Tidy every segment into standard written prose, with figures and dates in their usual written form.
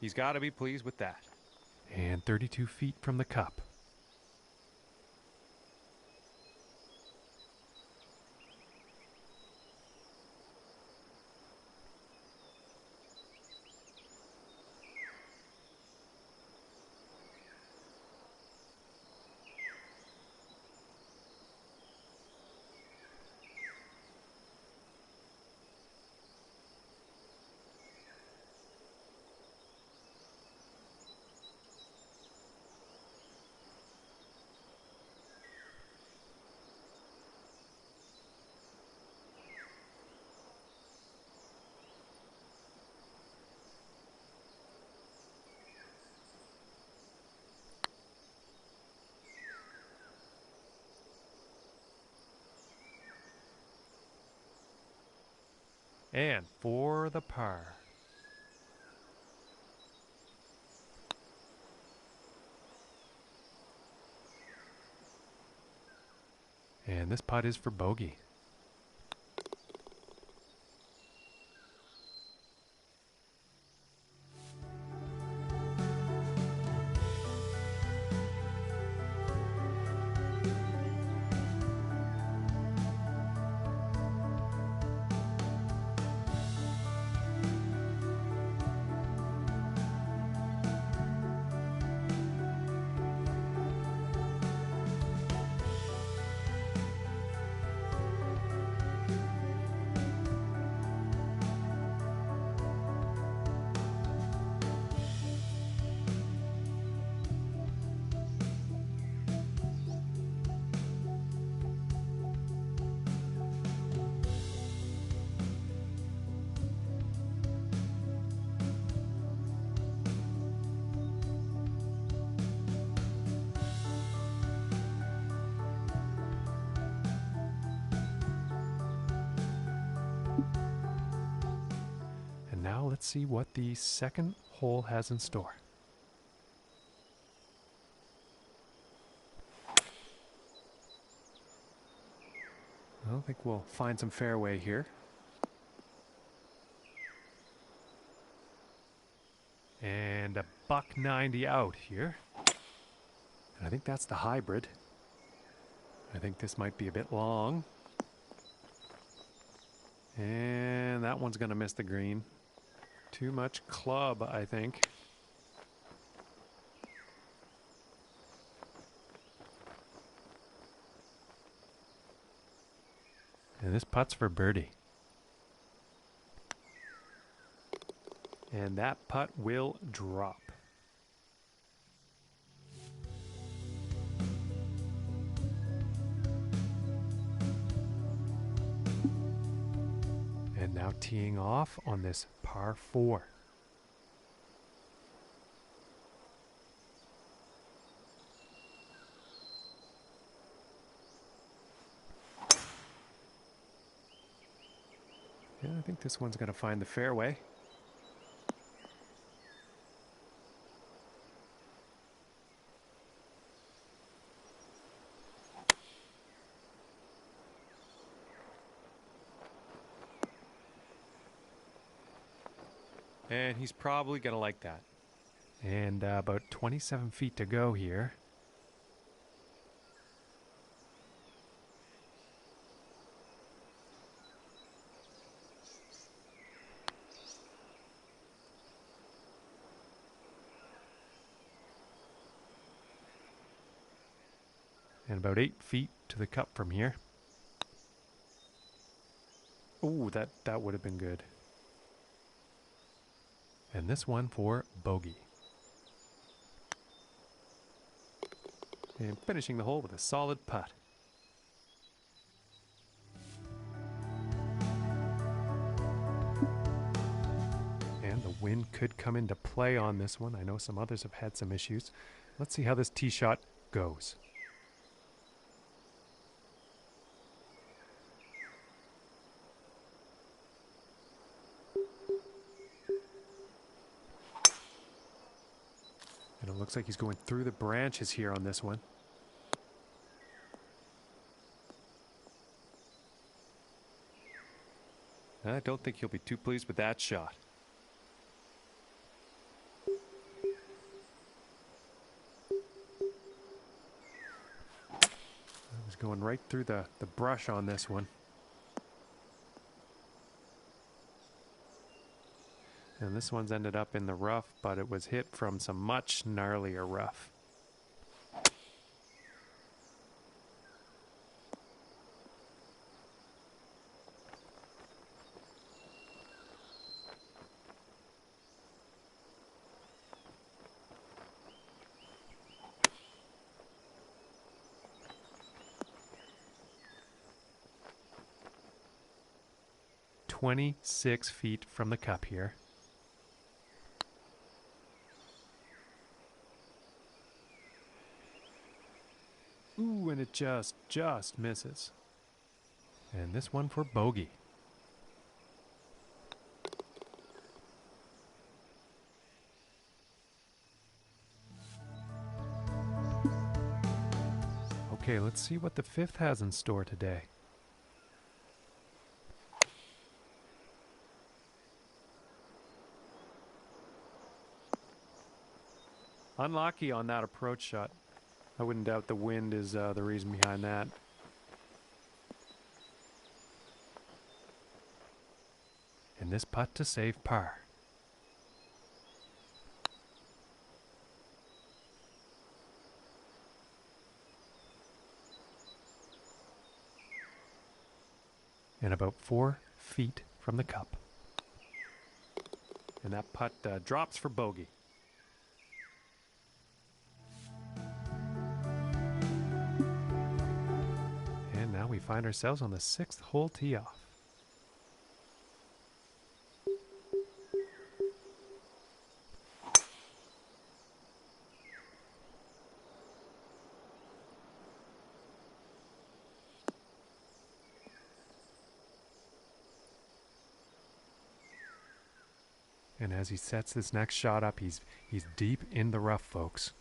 He's got to be pleased with that. And 32 feet from the cup. And for the par. And this putt is for bogey. And now let's see what the second hole has in store. I think we'll find some fairway here. And a $190 out here. And I think that's the hybrid. I think this might be a bit long. And that one's going to miss the green. Too much club, I think. And this putt's for birdie. And that putt will drop. And now teeing off on this par 4. Yeah, I think this one's going to find the fairway. And he's probably going to like that. And about 27 feet to go here. And about 8 feet to the cup from here. Ooh, that would have been good. And this one for bogey. And finishing the hole with a solid putt. And the wind could come into play on this one. I know some others have had some issues. Let's see how this tee shot goes. And it looks like he's going through the branches here on this one. I don't think he'll be too pleased with that shot. right through the brush on this one. And this one's ended up in the rough, but it was hit from some much gnarlier rough. "26 feet from the cup here. Ooh, and it just misses. And this one for bogey. Okay, let's see what the fifth has in store today. Unlucky on that approach shot. I wouldn't doubt the wind is the reason behind that. And this putt to save par. And about 4 feet from the cup. And that putt drops for bogey. And now we find ourselves on the 6th hole tee off. And as he sets this next shot up, he's deep in the rough, folks.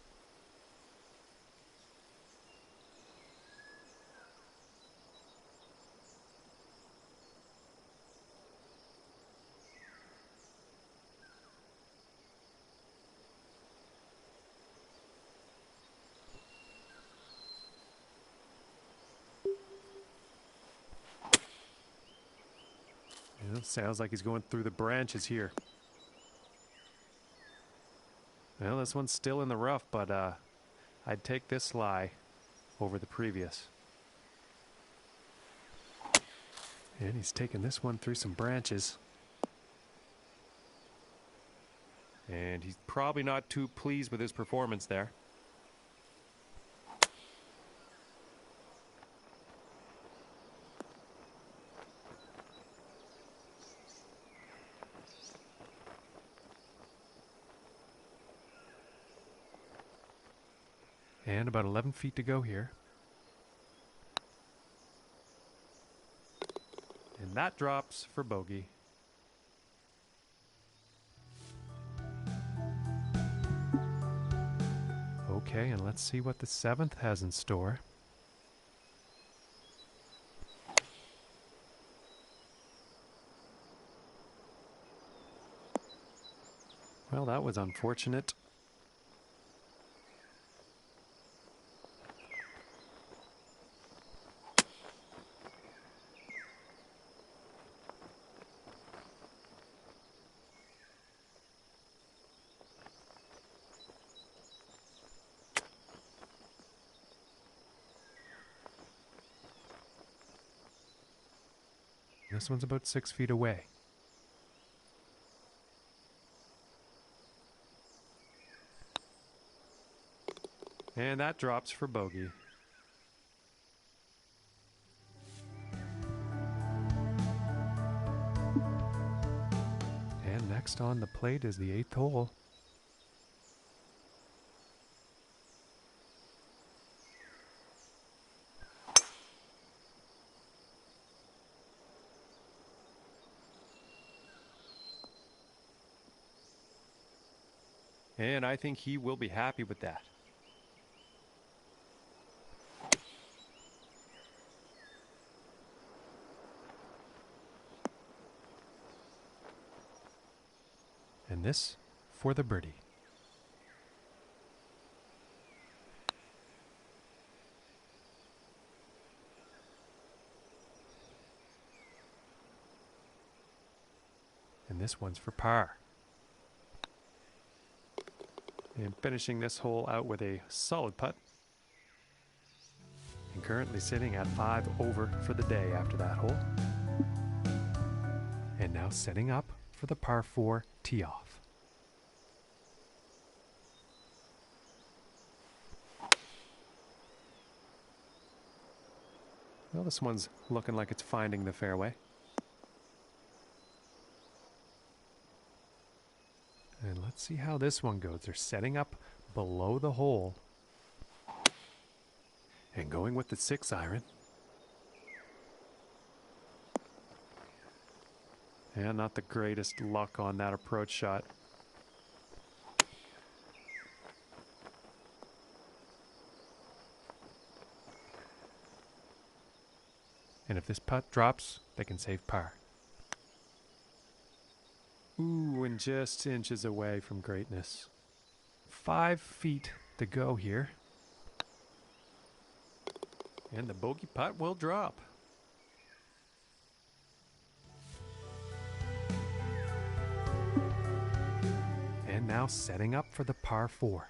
It sounds like he's going through the branches here. Well, this one's still in the rough, but I'd take this lie over the previous. And he's taking this one through some branches. And he's probably not too pleased with his performance there. And about 11 feet to go here. And that drops for bogey. Okay, and let's see what the 7th has in store. Well, that was unfortunate. This one's about 6 feet away. And that drops for bogey. And next on the plate is the 8th hole. And I think he will be happy with that. And this for the birdie. And this one's for par. And finishing this hole out with a solid putt. And currently sitting at 5 over for the day after that hole. And now setting up for the par 4 tee off. Well, this one's looking like it's finding the fairway. And let's see how this one goes. They're setting up below the hole. And going with the 6-iron. And not the greatest luck on that approach shot. And if this putt drops, they can save par. Ooh, and just inches away from greatness. 5 feet to go here. And the bogey putt will drop. And now setting up for the par 4.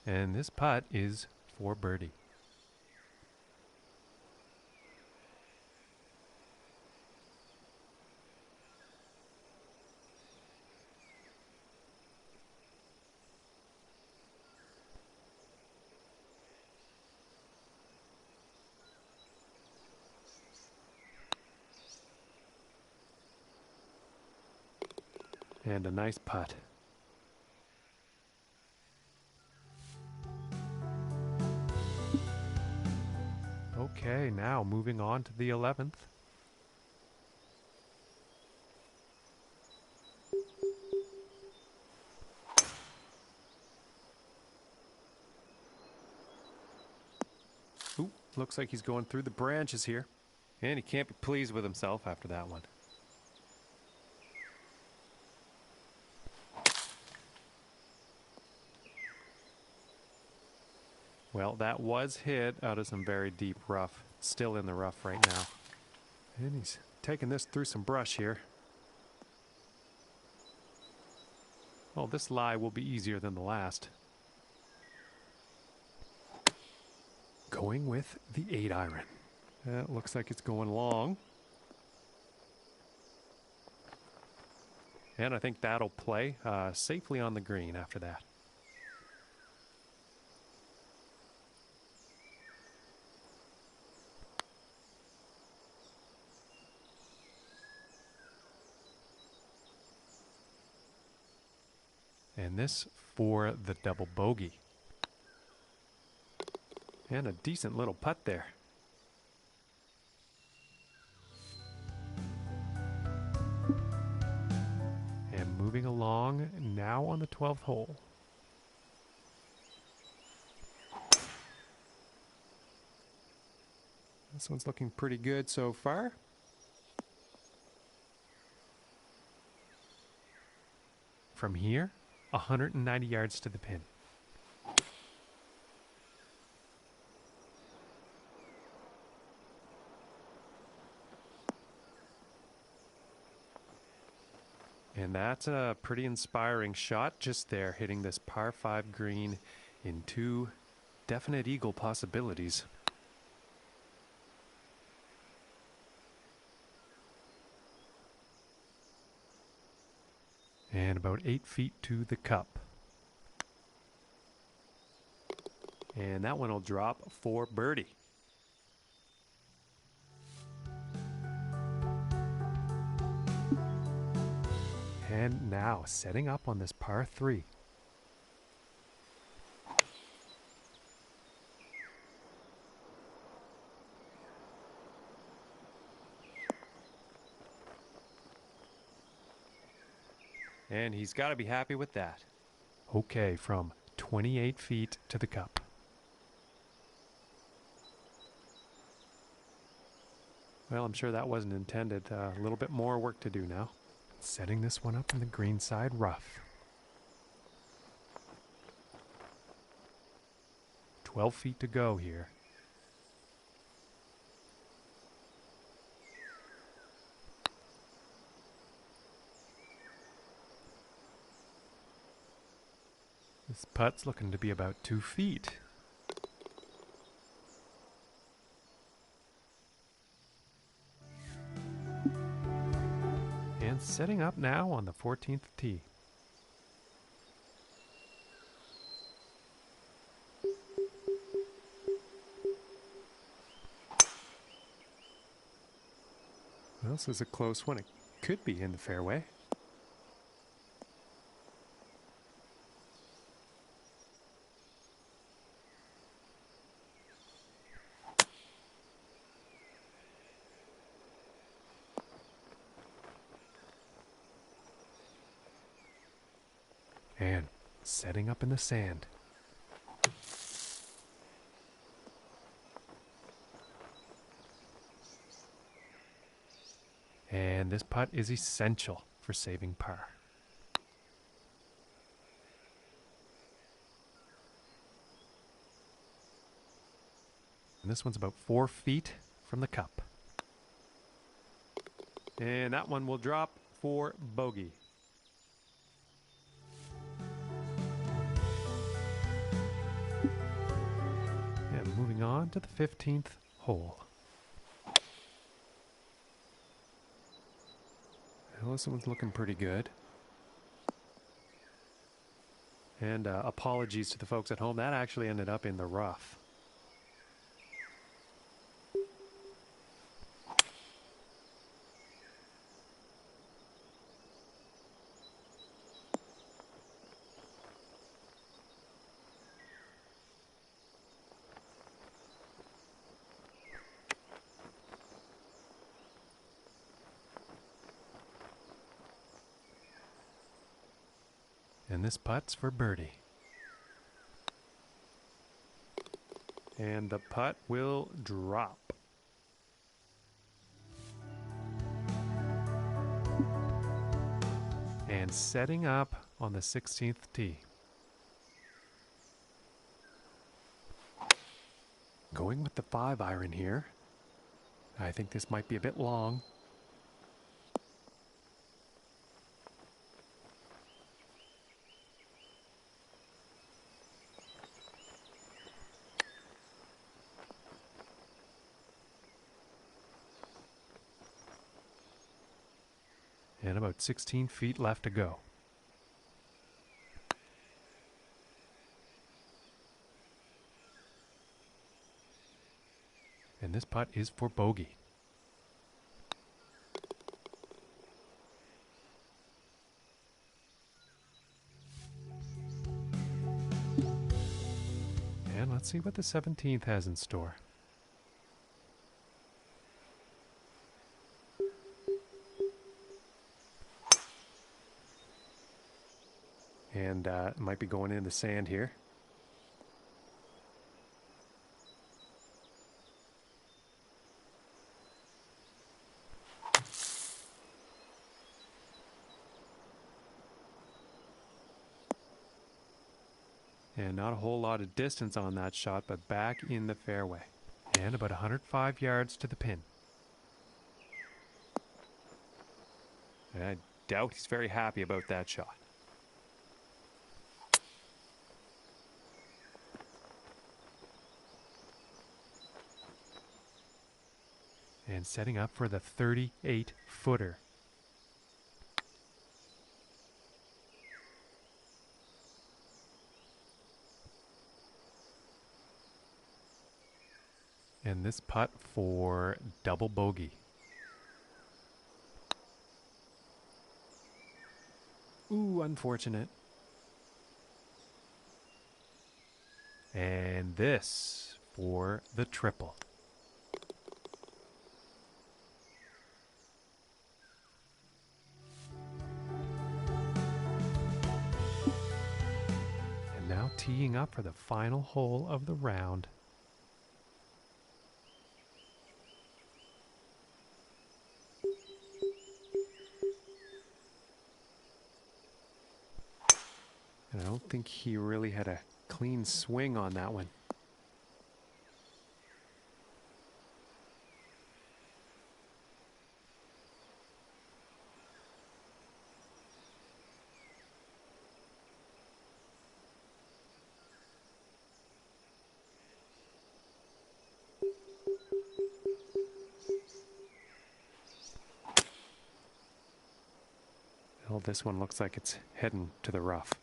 And this putt is for birdie. And a nice putt. Okay, now moving on to the 11th. Ooh, looks like he's going through the branches here. And he can't be pleased with himself after that one. Well, that was hit out of some very deep rough. Still in the rough right now. And he's taking this through some brush here. Well, this lie will be easier than the last. Going with the 8-iron. It looks like it's going long. And I think that'll play safely on the green after that. And this for the double bogey. And a decent little putt there. And moving along now on the 12th hole. This one's looking pretty good so far. From here, 190 yards to the pin. And that's a pretty inspiring shot just there, hitting this par 5 green in 2 definite eagle possibilities. And about 8 feet to the cup. And that one will drop for birdie. And now setting up on this par 3. And he's got to be happy with that. Okay, from 28 feet to the cup. Well, I'm sure that wasn't intended. A little bit more work to do now. Setting this one up in the green side rough. 12 feet to go here. This putt's looking to be about 2 feet. And setting up now on the 14th tee. Well, this is a close one. It could be in the fairway. And setting up in the sand. And this putt is essential for saving par. And this one's about 4 feet from the cup. And that one will drop for bogey. And moving on to the 15th hole. Well, this one's looking pretty good. And apologies to the folks at home. That actually ended up in the rough. And this putt's for birdie. And the putt will drop. And setting up on the 16th tee. Going with the 5-iron here. I think this might be a bit long. And about 16 feet left to go. And this putt is for bogey. And let's see what the 17th has in store. And it might be going in the sand here. And not a whole lot of distance on that shot, but back in the fairway. And about 105 yards to the pin. I doubt he's very happy about that shot. And setting up for the 38-footer. And this putt for double bogey. Ooh, unfortunate. And this for the triple. teeing up for the final hole of the round. And I don't think he really had a clean swing on that one. Well, this one looks like it's heading to the rough.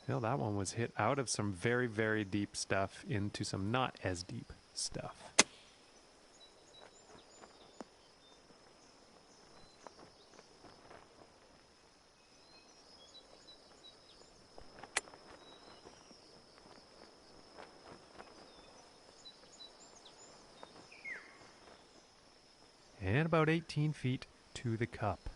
Well, that one was hit out of some very, very deep stuff into some not as deep stuff. And about 18 feet to the cup.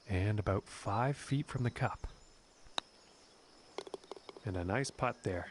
And about 5 feet from the cup. And a nice putt there.